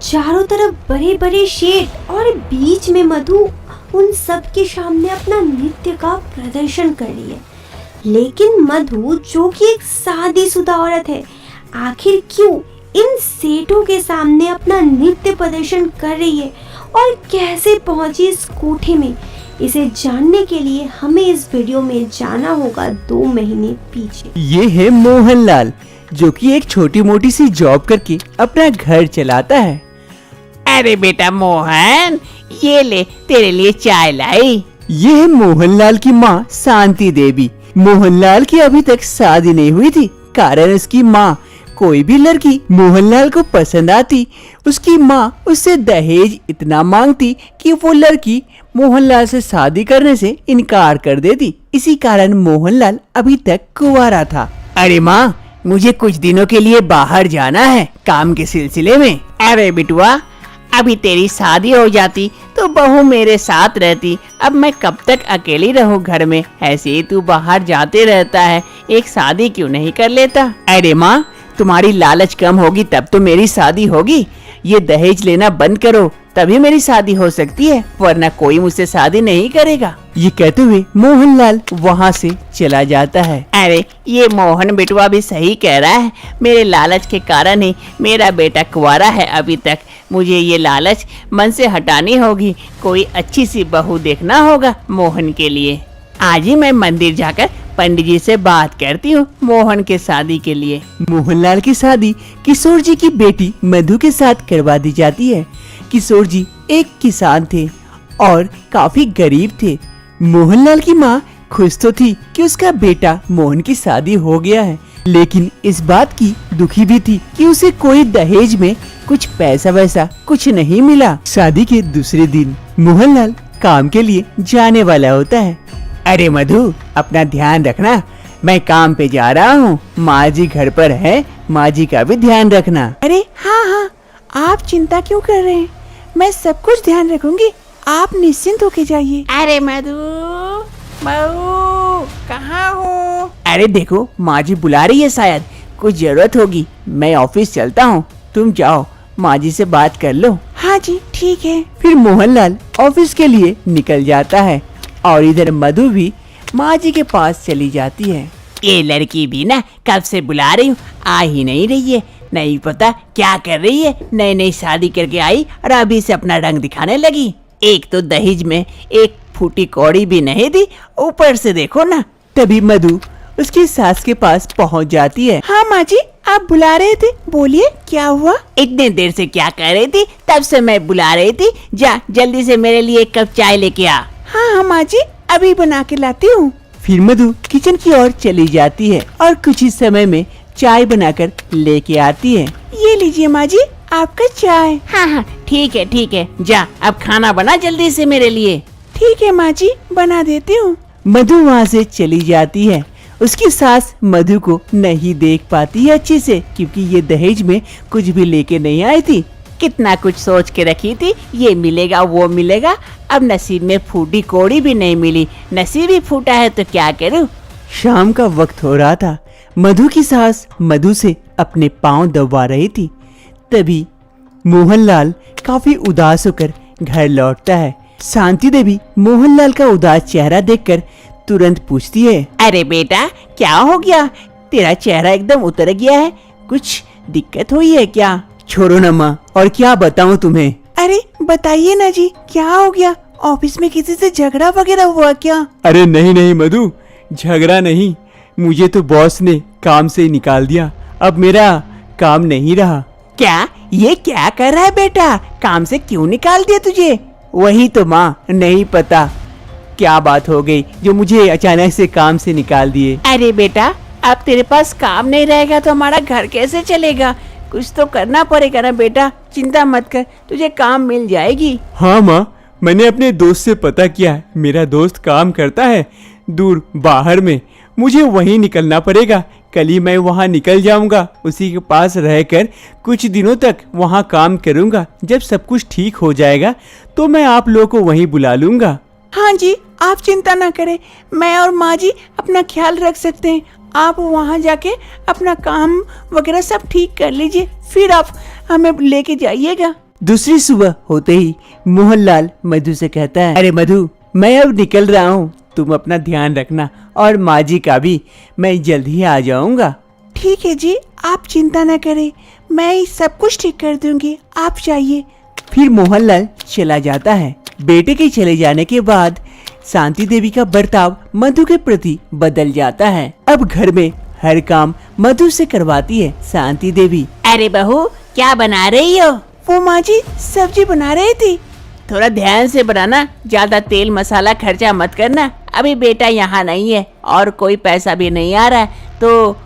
चारों तरफ बड़े बड़े शेड और बीच में मधु उन सब के सामने अपना नृत्य का प्रदर्शन कर रही है। लेकिन मधु जो कि एक शादीशुदा औरत है, आखिर क्यों इन सेठों के सामने अपना नृत्य प्रदर्शन कर रही है और कैसे पहुंची इस कोठे में, इसे जानने के लिए हमें इस वीडियो में जाना होगा 2 महीने पीछे। ये है मोहनलाल, जो कि एक छोटी मोटी सी जॉब करके अपना घर चलाता है। अरे बेटा मोहन, ये ले तेरे लिए चाय लाई। ये है मोहनलाल की माँ शांति देवी। मोहनलाल की अभी तक शादी नहीं हुई थी, कारण उसकी माँ कोई भी लड़की मोहनलाल को पसंद आती, उसकी माँ उससे दहेज इतना मांगती कि वो लड़की मोहनलाल से शादी करने से इनकार कर देती। इसी कारण मोहनलाल अभी तक कुंवारा था। अरे माँ, मुझे कुछ दिनों के लिए बाहर जाना है काम के सिलसिले में। अरे बिटुआ, अभी तेरी शादी हो जाती तो बहू मेरे साथ रहती। अब मैं कब तक अकेली रहूं घर में? ऐसे ही तू बाहर जाते रहता है, एक शादी क्यों नहीं कर लेता? अरे माँ, तुम्हारी लालच कम होगी तब तो मेरी शादी होगी। ये दहेज लेना बंद करो, तभी मेरी शादी हो सकती है, वरना कोई मुझसे शादी नहीं करेगा। ये कहते हुए मोहनलाल वहाँ से चला जाता है। अरे ये मोहन बिटुआ भी सही कह रहा है, मेरे लालच के कारण ही मेरा बेटा कुंवारा है अभी तक। मुझे ये लालच मन से हटानी होगी, कोई अच्छी सी बहू देखना होगा मोहन के लिए। आज ही मैं मंदिर जाकर पंडित जी से बात करती हूँ मोहन के शादी के लिए। मोहनलाल की शादी किशोर जी की बेटी मधु के साथ करवा दी जाती है। किशोर जी एक किसान थे और काफी गरीब थे। मोहनलाल की माँ खुश तो थी कि उसका बेटा मोहन की शादी हो गया है, लेकिन इस बात की दुखी भी थी कि उसे कोई दहेज में कुछ पैसा वैसा कुछ नहीं मिला। शादी के दूसरे दिन मोहनलाल काम के लिए जाने वाला होता है। अरे मधु, अपना ध्यान रखना, मैं काम पे जा रहा हूँ। माँ जी घर पर है, माँ जी का भी ध्यान रखना। अरे हाँ, आप चिंता क्यों कर रहे हैं, मैं सब कुछ ध्यान रखूंगी, आप निश्चिंत होके जाइए। अरे मधु, बहू कहाँ हो? अरे देखो, माँ जी बुला रही है, शायद कुछ जरूरत होगी। मैं ऑफिस चलता हूँ, तुम जाओ माँ जी से बात कर लो। हाँ जी ठीक है। फिर मोहनलाल ऑफिस के लिए निकल जाता है और इधर मधु भी माँ जी के पास चली जाती है। ये लड़की भी ना कब से बुला रही हूँ, आ ही नहीं रही है, नहीं पता क्या कर रही है। नई नई शादी करके आई और अभी से अपना रंग दिखाने लगी। एक तो दहेज में एक फूटी कौड़ी भी नहीं दी, ऊपर से देखो ना। तभी मधु उसकी सास के पास पहुँच जाती है। हाँ माँ जी, आप बुला रहे थे, बोलिए क्या हुआ? इतने देर से क्या कर रही थी? तब से मैं बुला रही थी, जा जल्दी से मेरे लिए एक कप चाय लेके आ। हाँ माँ जी, अभी बना के लाती हूँ। फिर मधु किचन की ओर चली जाती है और कुछ ही समय में चाय बनाकर लेके आती है। ये लीजिए माँ जी, आपका चाय। हाँ, ठीक है, जा अब खाना बना जल्दी से मेरे लिए। ठीक है माँ जी, बना देती हूँ। मधु वहाँ से चली जाती है। उसकी सास मधु को नहीं देख पाती है अच्छे से, क्योंकि ये दहेज में कुछ भी लेके नहीं आई थी। कितना कुछ सोच के रखी थी, ये मिलेगा वो मिलेगा, अब नसीब में फूटी कोड़ी भी नहीं मिली। नसीब ही फूटा है तो क्या करूं। शाम का वक्त हो रहा था। मधु की सास मधु से अपने पांव दबा रही थी। तभी मोहनलाल काफी उदास होकर घर लौटता है। शांति देवी मोहनलाल का उदास चेहरा देखकर तुरंत पूछती है, अरे बेटा क्या हो गया, तेरा चेहरा एकदम उतर गया है, कुछ दिक्कत हुई है क्या? छोड़ो न माँ, और क्या बताऊँ तुम्हें। अरे बताइए ना जी, क्या हो गया? ऑफिस में किसी से झगड़ा वगैरह हुआ क्या? अरे नहीं मधु, झगड़ा नहीं, मुझे तो बॉस ने काम से निकाल दिया। अब मेरा काम नहीं रहा। क्या? ये क्या कर रहा है बेटा, काम से क्यों निकाल दिया तुझे? वही तो माँ, नहीं पता क्या बात हो गई जो मुझे अचानक से काम से निकाल दिए। अरे बेटा, अब तेरे पास काम नहीं रहेगा तो हमारा घर कैसे चलेगा? कुछ तो करना पड़ेगा ना बेटा, चिंता मत कर, तुझे काम मिल जाएगी। हाँ माँ, मैंने अपने दोस्त से पता किया, मेरा दोस्त काम करता है दूर बाहर में, मुझे वहीं निकलना पड़ेगा। कल ही मैं वहाँ निकल जाऊँगा, उसी के पास रहकर कुछ दिनों तक वहाँ काम करूँगा। जब सब कुछ ठीक हो जाएगा तो मैं आप लोगों को वहीं बुला लूँगा। हाँ जी, आप चिंता ना करें, मैं और माँ जी अपना ख्याल रख सकते हैं। आप वहाँ जाके अपना काम वगैरह सब ठीक कर लीजिए, फिर आप हमें लेके जाइएगा। दूसरी सुबह होते ही मोहनलाल मधु से कहता है, अरे मधु, मैं अब निकल रहा हूँ, तुम अपना ध्यान रखना और माँ जी का भी, मैं जल्द ही आ जाऊंगा। ठीक है जी, आप चिंता न करें, मैं सब कुछ ठीक कर दूंगी, आप जाइए। फिर मोहनलाल चला जाता है। बेटे के चले जाने के बाद शांति देवी का बर्ताव मधु के प्रति बदल जाता है। अब घर में हर काम मधु से करवाती है शांति देवी। अरे बहू, क्या बना रही हो? वो माँ जी सब्जी बना रही थी। थोड़ा ध्यान से बनाना, ज्यादा तेल मसाला खर्चा मत करना। अभी बेटा यहाँ नहीं है और कोई पैसा भी नहीं आ रहा है, तो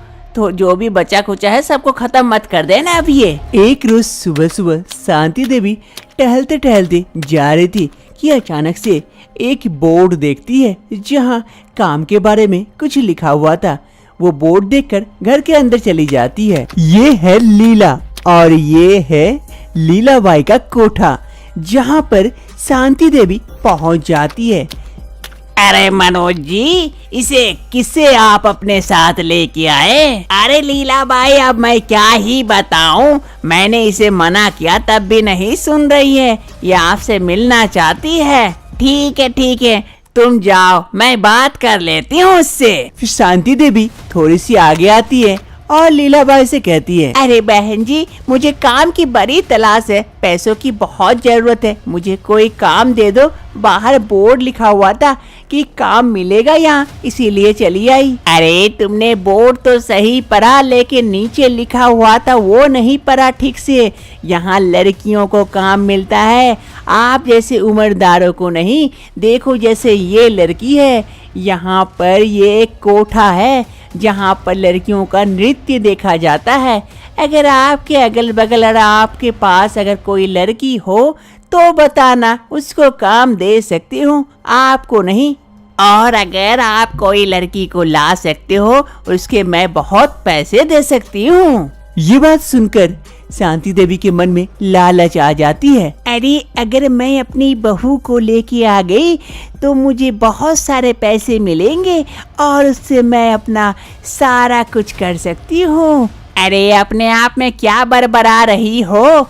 जो भी बचा कुचा है सबको खत्म मत कर देना अब ये। एक रोज सुबह सुबह शांति देवी टहलते टहलते जा रही थी कि अचानक से एक बोर्ड देखती है जहाँ काम के बारे में कुछ लिखा हुआ था। वो बोर्ड देखकर घर के अंदर चली जाती है। ये है लीला और ये है लीलाबाई का कोठा, जहाँ पर शांति देवी पहुँच जाती है। अरे मनोज जी, इसे किससे आप अपने साथ लेके आए? अरे लीलाबाई, अब मैं क्या ही बताऊं, मैंने इसे मना किया तब भी नहीं सुन रही है। ये आपसे मिलना चाहती है। ठीक है, तुम जाओ, मैं बात कर लेती हूँ उससे। फिर शांति देवी थोड़ी सी आगे आती है और लीलाबाई से कहती है, अरे बहन जी, मुझे काम की बड़ी तलाश है, पैसों की बहुत जरूरत है, मुझे कोई काम दे दो। बाहर बोर्ड लिखा हुआ था कि काम मिलेगा यहाँ, इसीलिए चली आई। अरे तुमने बोर्ड तो सही पढ़ा, लेकिन नीचे लिखा हुआ था वो नहीं पढ़ा ठीक से। यहाँ लड़कियों को काम मिलता है, आप जैसे उम्रदारों को नहीं। देखो जैसे ये लड़की है, यहाँ पर ये एक कोठा है जहाँ पर लड़कियों का नृत्य देखा जाता है। अगर आपके अगल बगल और आपके पास अगर कोई लड़की हो तो बताना, उसको काम दे सकती हूँ, आपको नहीं। और अगर आप कोई लड़की को ला सकते हो, उसके मैं बहुत पैसे दे सकती हूँ। ये बात सुनकर शांति देवी के मन में लालच आ जाती है। अरे अगर मैं अपनी बहू को लेके आ गई तो मुझे बहुत सारे पैसे मिलेंगे और उससे मैं अपना सारा कुछ कर सकती हूँ। अरे अपने आप में क्या बड़बड़ा रही हो?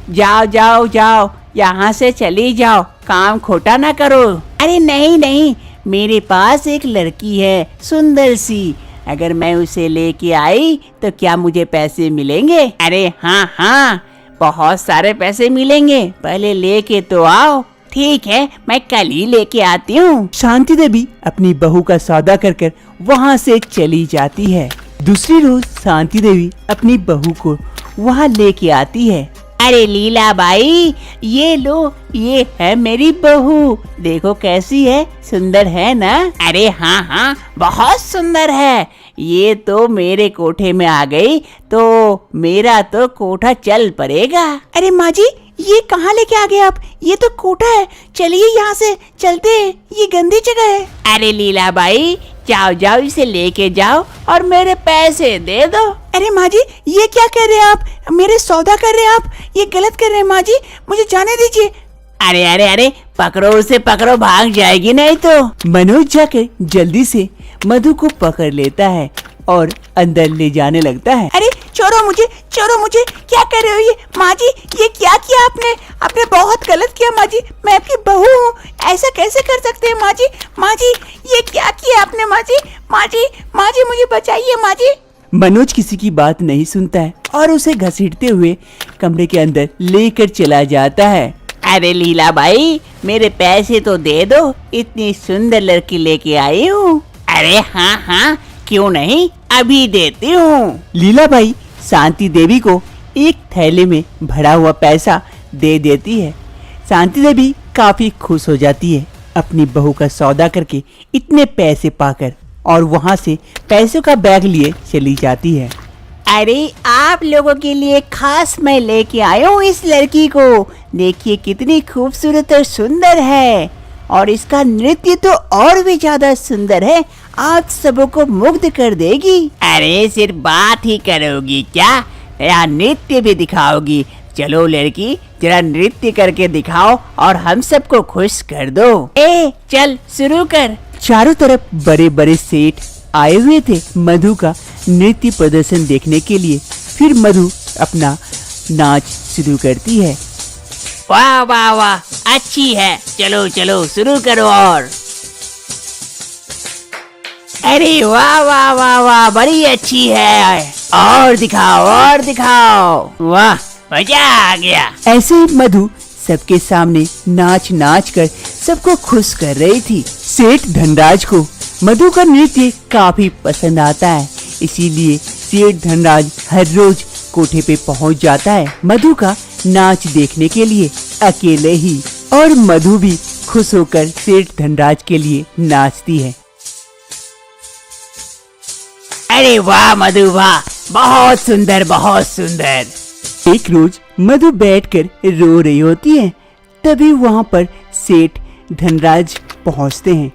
जाओ, यहाँ से चली जाओ, काम खोटा ना करो। अरे नहीं, मेरे पास एक लड़की है सुंदर सी, अगर मैं उसे लेके आई तो क्या मुझे पैसे मिलेंगे? अरे हाँ, बहुत सारे पैसे मिलेंगे, पहले लेके तो आओ। ठीक है, मैं कल ही लेके आती हूँ। शांति देवी अपनी बहू का सौदा कर वहाँ से चली जाती है। दूसरी रोज शांति देवी अपनी बहू को वहाँ लेके आती है। अरे लीलाबाई, ये लो, ये है मेरी बहू, देखो कैसी है, सुंदर है ना? अरे हाँ, बहुत सुंदर है। ये तो मेरे कोठे में आ गई तो मेरा तो कोठा चल पड़ेगा। अरे माँ जी, ये कहाँ लेके आ गए आप? ये तो कोठा है, चलिए यहाँ से चलते हैं, ये गंदी जगह है। अरे लीलाबाई, जाओ, इसे लेके जाओ और मेरे पैसे दे दो। अरे माँ जी, ये क्या कर रहे हैं आप? मेरे सौदा कर रहे हैं आप, ये गलत कर रहे हैं माँ जी, मुझे जाने दीजिए। अरे पकड़ो उसे, पकड़ो, भाग जाएगी नहीं तो। मनोज जाकर जल्दी से मधु को पकड़ लेता है और अंदर ले जाने लगता है। अरे छोड़ो मुझे, क्या कर रहे हो ये? माँ जी, ये क्या किया आपने बहुत गलत किया माँ जी, मैं आपकी बहू हूँ, ऐसा कैसे कर सकते हैं माँ जी, ये क्या किया आपने माँ जी, मुझे बचाइए माँ जी। मनोज किसी की बात नहीं सुनता है और उसे घसीटते हुए कमरे के अंदर लेकर चला जाता है। अरे लीलाबाई, मेरे पैसे तो दे दो, इतनी सुंदर लड़की लेके आई हूँ। अरे हाँ, क्यों नहीं, अभी देती हूँ। लीलाबाई शांति देवी को एक थैले में भरा हुआ पैसा दे देती है। शांति देवी काफी खुश हो जाती है अपनी बहू का सौदा करके इतने पैसे पाकर, और वहाँ से पैसों का बैग लिए चली जाती है। अरे आप लोगों के लिए खास मैं लेके आया हूँ इस लड़की को, देखिए कितनी खूबसूरत और सुंदर है, और इसका नृत्य तो और भी ज्यादा सुंदर है, आप सबको मुग्ध कर देगी। अरे सिर्फ बात ही करोगी क्या, या नृत्य भी दिखाओगी? चलो लड़की, जरा नृत्य करके दिखाओ और हम सबको खुश कर दो। चल शुरू कर। चारों तरफ बड़े बड़े सेठ आए हुए थे मधु का नृत्य प्रदर्शन देखने के लिए। फिर मधु अपना नाच शुरू करती है। वाह वाह वाह, अच्छी है, चलो चलो शुरू करो। और अरे वाह वाह वाह वाह, बड़ी अच्छी है, और दिखाओ, वाह मजा आ गया। ऐसे ही मधु सबके सामने नाच नाच कर सबको खुश कर रही थी। सेठ धनराज को मधु का नृत्य काफी पसंद आता है, इसीलिए सेठ धनराज हर रोज कोठे पे पहुंच जाता है मधु का नाच देखने के लिए अकेले ही। और मधु भी खुश होकर सेठ धनराज के लिए नाचती है। अरे वाह मधु वाह, बहुत सुंदर बहुत सुंदर। एक रोज मधु बैठकर रो रही होती है, तभी वहाँ पर सेठ धनराज पहुँचते हैं।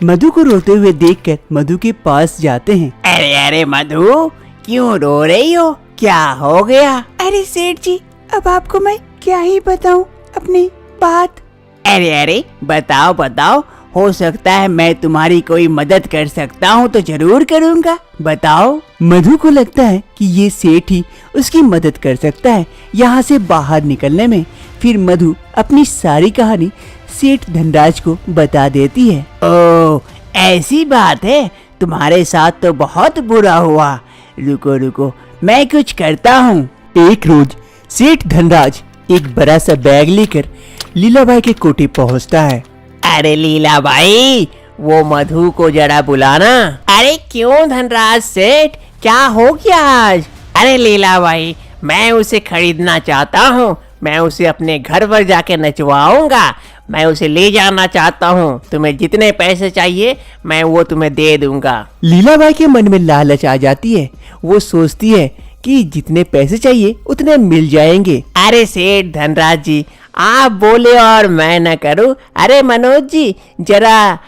मधु को रोते हुए देखकर मधु के पास जाते हैं। अरे अरे मधु, क्यों रो रही हो, क्या हो गया? अरे सेठ जी, अब आपको मैं क्या ही बताऊं अपनी बात। अरे अरे बताओ बताओ, हो सकता है मैं तुम्हारी कोई मदद कर सकता हूँ तो जरूर करूँगा, बताओ। मधु को लगता है कि ये सेठ ही उसकी मदद कर सकता है यहाँ से बाहर निकलने में। फिर मधु अपनी सारी कहानी सेठ धनराज को बता देती है। ओह ऐसी बात है, तुम्हारे साथ तो बहुत बुरा हुआ। रुको रुको, मैं कुछ करता हूँ। एक रोज सेठ धनराज एक बड़ा सा बैग लेकर लीलाबाई के कोठे पहुँचता है। अरे लीला भाई, वो मधु को जरा बुलाना। अरे क्यों धनराज सेठ, क्या हो गया आज? अरे लीला भाई, मैं उसे खरीदना चाहता हूँ, मैं उसे अपने घर पर जाके नचवाऊंगा, मैं उसे ले जाना चाहता हूँ। तुम्हें जितने पैसे चाहिए मैं वो तुम्हें दे दूंगा। लीलाबाई के मन में लालच आ जाती है, वो सोचती है कि जितने पैसे चाहिए उतने मिल जाएंगे। अरे सेठ धनराज जी, आप बोले और मैं न करूं। अरे मनोज जी, जरा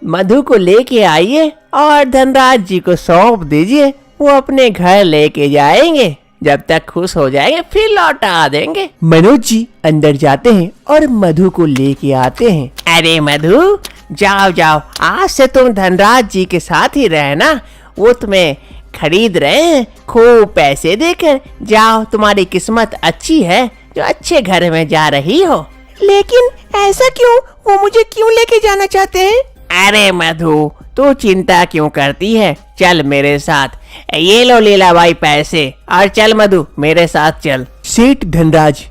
मधु को लेके आइए और धनराज जी को सौंप दीजिए, वो अपने घर लेके जाएंगे, जब तक खुश हो जाएंगे फिर लौटा देंगे। मनोज जी अंदर जाते हैं और मधु को लेके आते हैं। अरे मधु, जाओ जाओ, आज से तुम धनराज जी के साथ ही रहना, वो तुम्हें खरीद रहे हैं खूब पैसे देकर। जाओ, तुम्हारी किस्मत अच्छी है जो अच्छे घर में जा रही हो। लेकिन ऐसा क्यों, वो मुझे क्यों लेके जाना चाहते हैं? अरे मधु, तू चिंता क्यों करती है, चल मेरे साथ। ये लो लीलाबाई पैसे, और चल मधु मेरे साथ चल। सेठ धनराज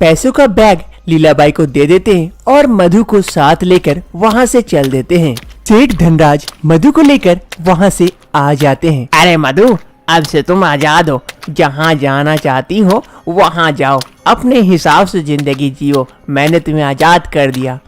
पैसों का बैग लीलाबाई को दे देते हैं और मधु को साथ लेकर वहाँ से चल देते हैं। सेठ धनराज मधु को लेकर वहाँ से आ जाते हैं। अरे मधु, अब से तुम आजाद हो, जहाँ जाना चाहती हो वहाँ जाओ, अपने हिसाब से जिंदगी जियो, मैंने तुम्हें आजाद कर दिया।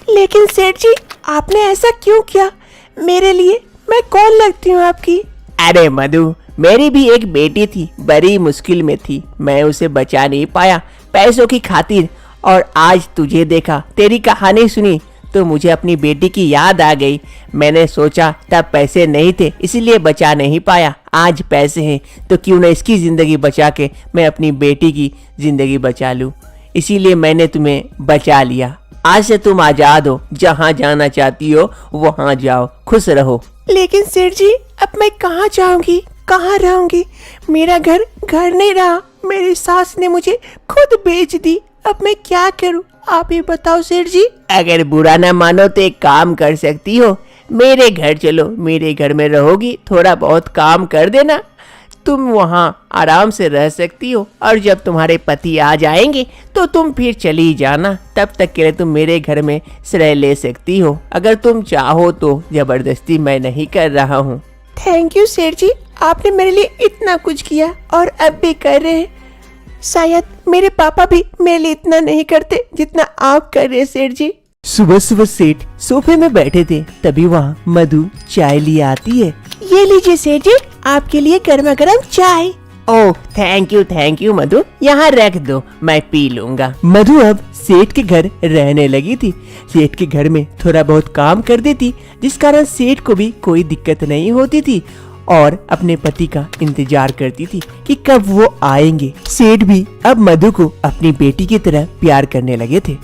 लेकिन सेठ जी, आपने ऐसा क्यों किया मेरे लिए? मैं कौन लगती हूँ आपकी? अरे मधु, मेरी भी एक बेटी थी, बड़ी मुश्किल में थी, मैं उसे बचा नहीं पाया पैसों की खातिर, और आज तुझे देखा, तेरी कहानी सुनी तो मुझे अपनी बेटी की याद आ गई। मैंने सोचा तब पैसे नहीं थे इसलिए बचा नहीं पाया, आज पैसे हैं तो क्यों न इसकी जिंदगी बचा के मैं अपनी बेटी की जिंदगी बचा लूं, इसीलिए मैंने तुम्हें बचा लिया। आज से तुम आजाद हो, जहाँ जाना चाहती हो वहाँ जाओ, खुश रहो। लेकिन सेठ जी, अब मैं कहाँ जाऊंगी, कहाँ रहूंगी? मेरा घर घर नहीं रहा, मेरी सास ने मुझे खुद बेच दी, अब मैं क्या करूं? आप ही बताओ सेठ जी। अगर बुरा ना मानो तो एक काम कर सकती हो, मेरे घर चलो, मेरे घर में रहोगी, थोड़ा बहुत काम कर देना, तुम वहाँ आराम से रह सकती हो, और जब तुम्हारे पति आ जाएंगे तो तुम फिर चली जाना, तब तक के लिए तुम मेरे घर में श्रेय ले सकती हो, अगर तुम चाहो तो, जबरदस्ती मैं नहीं कर रहा हूँ। थैंक यू सेठ जी, आपने मेरे लिए इतना कुछ किया और अब भी कर रहे हैं। शायद मेरे पापा भी मेरे लिए इतना नहीं करते जितना आप कर रहे हैं सेठ जी। सुबह सुबह सेठ सोफे में बैठे थे, तभी वहाँ मधु चाय लिए आती है। ये लीजिए सेठ जी, आपके लिए गर्मा गर्म चाय। ओह थैंक यू मधु, यहाँ रख दो, मैं पी लूंगा। मधु अब सेठ के घर रहने लगी थी। सेठ के घर में थोड़ा बहुत काम कर देती, जिस कारण सेठ को भी कोई दिक्कत नहीं होती थी, और अपने पति का इंतजार करती थी कि कब वो आएंगे। सेठ भी अब मधु को अपनी बेटी की तरह प्यार करने लगे थे।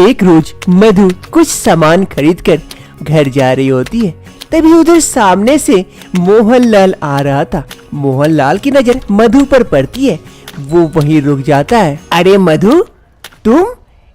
एक रोज मधु कुछ सामान खरीद कर घर जा रही होती है, तभी उधर सामने से मोहनलाल आ रहा था। मोहनलाल की नजर मधु पर पड़ती है, वो वहीं रुक जाता है। अरे मधु, तुम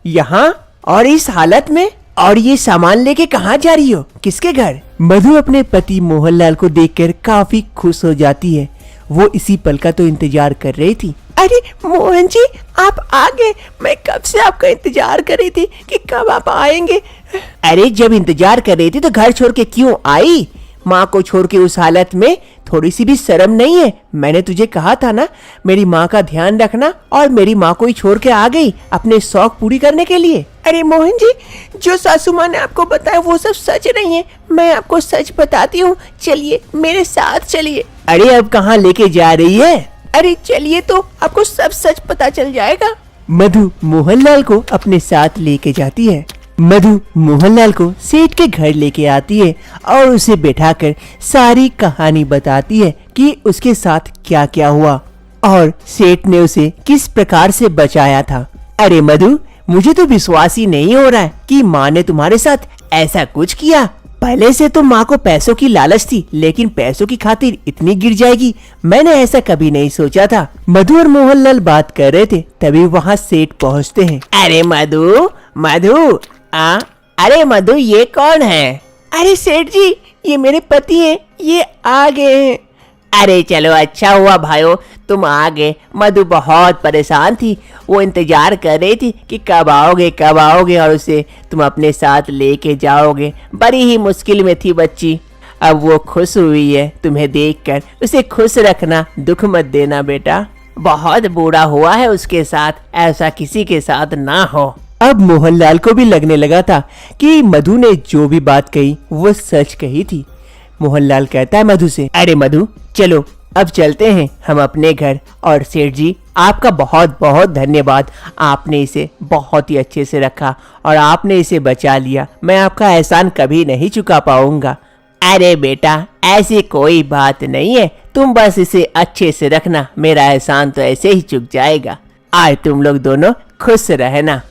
यहाँ और इस हालत में? और ये सामान लेके कहाँ जा रही हो, किसके घर? मधु अपने पति मोहनलाल को देखकर काफी खुश हो जाती है। वो इसी पल का तो इंतजार कर रही थी। अरे मोहन जी, आप आ गए। मैं कब से आपका इंतजार कर रही थी कि कब आप आएंगे। अरे जब इंतजार कर रही थी तो घर छोड़ के क्यों आई? माँ को छोड़ के उस हालत में थोड़ी सी भी शर्म नहीं है? मैंने तुझे कहा था ना मेरी माँ का ध्यान रखना, और मेरी माँ को ही छोड़ के आ गई अपने शौक पूरी करने के लिए। अरे मोहन जी, जो सासू माँ ने आपको बताया वो सब सच नहीं है। मैं आपको सच बताती हूँ, चलिए मेरे साथ चलिए। अरे अब कहाँ लेके जा रही है? अरे चलिए तो आपको सब सच पता चल जाएगा। मधु मोहनलाल को अपने साथ लेके जाती है। मधु मोहनलाल को सेठ के घर लेके आती है और उसे बैठाकर सारी कहानी बताती है कि उसके साथ क्या क्या हुआ और सेठ ने उसे किस प्रकार से बचाया था। अरे मधु, मुझे तो विश्वास ही नहीं हो रहा है कि माँ ने तुम्हारे साथ ऐसा कुछ किया। पहले से तो माँ को पैसों की लालच थी, लेकिन पैसों की खातिर इतनी गिर जाएगी मैंने ऐसा कभी नहीं सोचा था। मधु और मोहनलाल बात कर रहे थे, तभी वहाँ सेठ पहुँचते हैं। अरे मधु, मधु, अरे मधु, ये कौन है? अरे सेठ जी, ये मेरे पति हैं, ये आ गए हैं। अरे चलो अच्छा हुआ भाइयों तुम आ गए। मधु बहुत परेशान थी, वो इंतजार कर रही थी कि कब आओगे और उसे तुम अपने साथ लेके जाओगे। बड़ी ही मुश्किल में थी बच्ची, अब वो खुश हुई है तुम्हें देखकर। उसे खुश रखना, दुख मत देना बेटा। बहुत बुरा हुआ है उसके साथ, ऐसा किसी के साथ ना हो। अब मोहनलाल को भी लगने लगा था कि मधु ने जो भी बात कही वो सच कही थी। मोहनलाल कहता है मधु से, अरे मधु चलो अब चलते हैं हम अपने घर। और सेठ जी आपका बहुत बहुत धन्यवाद, आपने इसे बहुत ही अच्छे से रखा और आपने इसे बचा लिया। मैं आपका एहसान कभी नहीं चुका पाऊंगा। अरे बेटा ऐसी कोई बात नहीं है, तुम बस इसे अच्छे से रखना, मेरा एहसान तो ऐसे ही चुक जाएगा। आज तुम लोग दोनों खुश रहना।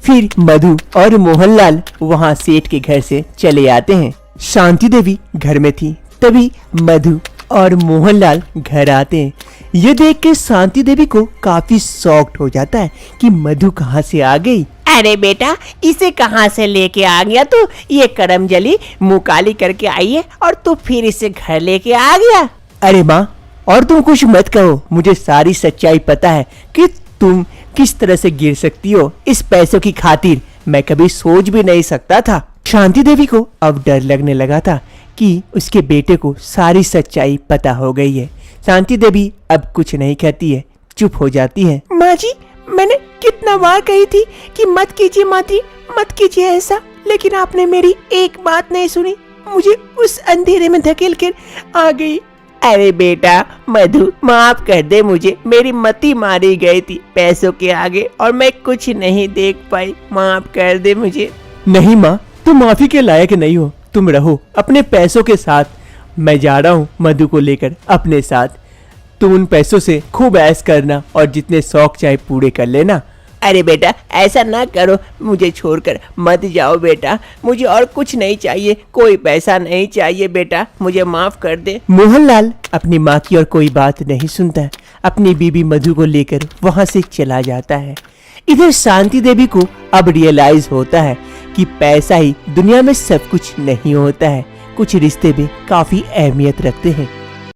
फिर मधु और मोहनलाल वहाँ सेठ के घर से चले आते हैं। शांति देवी घर में थी, तभी मधु और मोहनलाल घर आते हैं। ये देख के शांति देवी को काफी शॉक्ड हो जाता है कि मधु कहाँ से आ गई। अरे बेटा, इसे कहाँ से लेके आ गया तू? ये करमजली मुँह काली करके आई है और तू फिर इसे घर लेके आ गया। अरे माँ, और तुम कुछ मत कहो, मुझे सारी सच्चाई पता है कि तुम किस तरह से गिर सकती हो इस पैसों की खातिर। मैं कभी सोच भी नहीं सकता था। शांति देवी को अब डर लगने लगा था कि उसके बेटे को सारी सच्चाई पता हो गई है। शांति देवी अब कुछ नहीं कहती है, चुप हो जाती है। माँ जी, मैंने कितना बार कही थी कि मत कीजिए माँ जी, मत कीजिए ऐसा, लेकिन आपने मेरी एक बात नहीं सुनी, मुझे उस अंधेरे में धकेल कर आ गई। अरे बेटा मधु, माफ कर दे मुझे, मेरी मति मारी गई थी पैसों के आगे और मैं कुछ नहीं देख पाई, माफ कर दे मुझे। नहीं माँ, तुम माफी के लायक नहीं हो, तुम रहो अपने पैसों के साथ। मैं जा रहा हूँ मधु को लेकर अपने साथ। तुम उन पैसों से खूब ऐश करना और जितने शौक चाहे पूरे कर लेना। अरे बेटा ऐसा ना करो, मुझे छोड़कर मत जाओ बेटा, मुझे और कुछ नहीं चाहिए, कोई पैसा नहीं चाहिए बेटा, मुझे माफ कर दे। मोहनलाल अपनी माँ की और कोई बात नहीं सुनता है, अपनी बीबी मधु को लेकर वहाँ से चला जाता है। इधर शांति देवी को अब रियलाइज होता है कि पैसा ही दुनिया में सब कुछ नहीं होता है, कुछ रिश्ते भी काफी अहमियत रखते हैं।